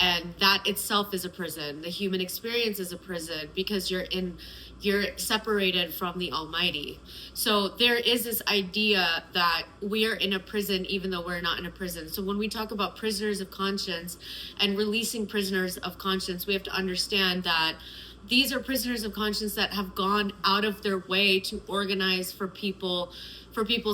And that itself is a prison. The human experience is a prison because you're separated from the Almighty. So there is this idea that we are in a prison even though we're not in a prison. So when we talk about prisoners of conscience and releasing prisoners of conscience, we have to understand that these are prisoners of conscience that have gone out of their way to organize for people's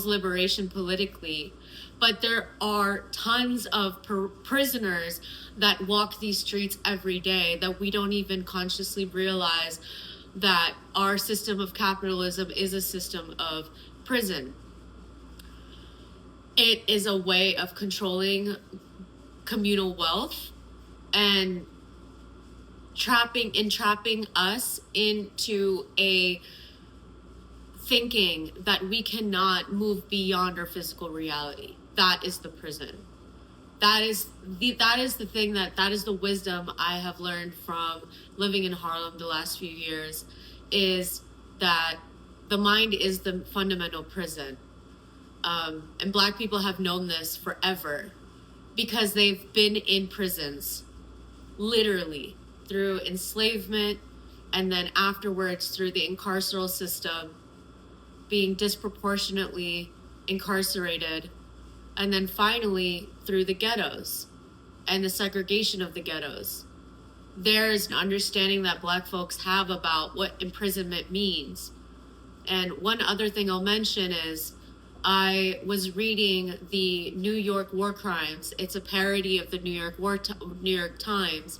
liberation politically. But there are tons of prisoners that walk these streets every day that we don't even consciously realize that our system of capitalism is a system of prison. It is a way of controlling communal wealth and entrapping us into a thinking that we cannot move beyond our physical reality. That is the prison. That is the thing that is the wisdom I have learned from living in Harlem the last few years, is that the mind is the fundamental prison. And Black people have known this forever because they've been in prisons, literally, through enslavement, and then afterwards through the incarceral system, being disproportionately incarcerated, and then finally through the ghettos and the segregation of the ghettos. There's an understanding that Black folks have about what imprisonment means. And one other thing I'll mention is I was reading the New York War Crimes. It's a parody of the New York Times,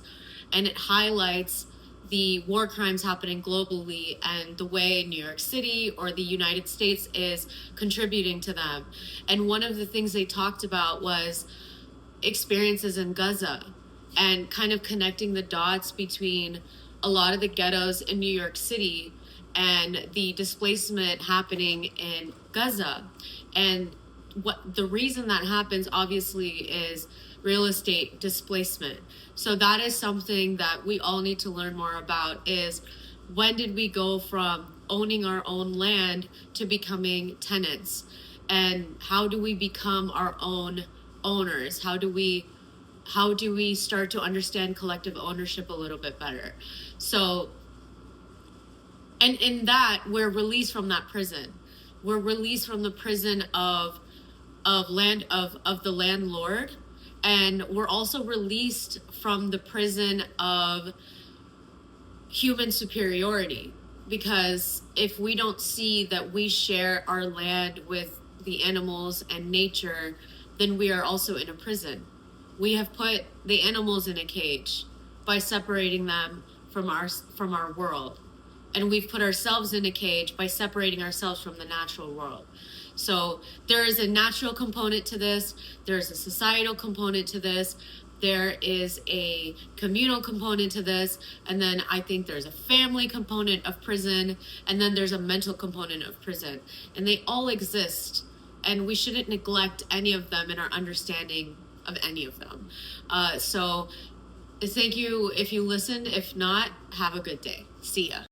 and it highlights the war crimes happening globally and the way New York City or the United States is contributing to them. And one of the things they talked about was experiences in Gaza and kind of connecting the dots between a lot of the ghettos in New York City and the displacement happening in Gaza. And what the reason that happens obviously is real estate displacement. So that is something that we all need to learn more about, is when did we go from owning our own land to becoming tenants? And how do we become our own owners? How do we start to understand collective ownership a little bit better? So, and in that, we're released from that prison. We're released from the prison of the landlord. And we're also released from the prison of human superiority, because if we don't see that we share our land with the animals and nature, then we are also in a prison. We have put the animals in a cage by separating them from our world. And we've put ourselves in a cage by separating ourselves from the natural world. So there is a natural component to this. There's a societal component to this. There is a communal component to this. And then I think there's a family component of prison. And then there's a mental component of prison. And they all exist. And we shouldn't neglect any of them in our understanding of any of them. So thank you if you listened. If not, have a good day. See ya.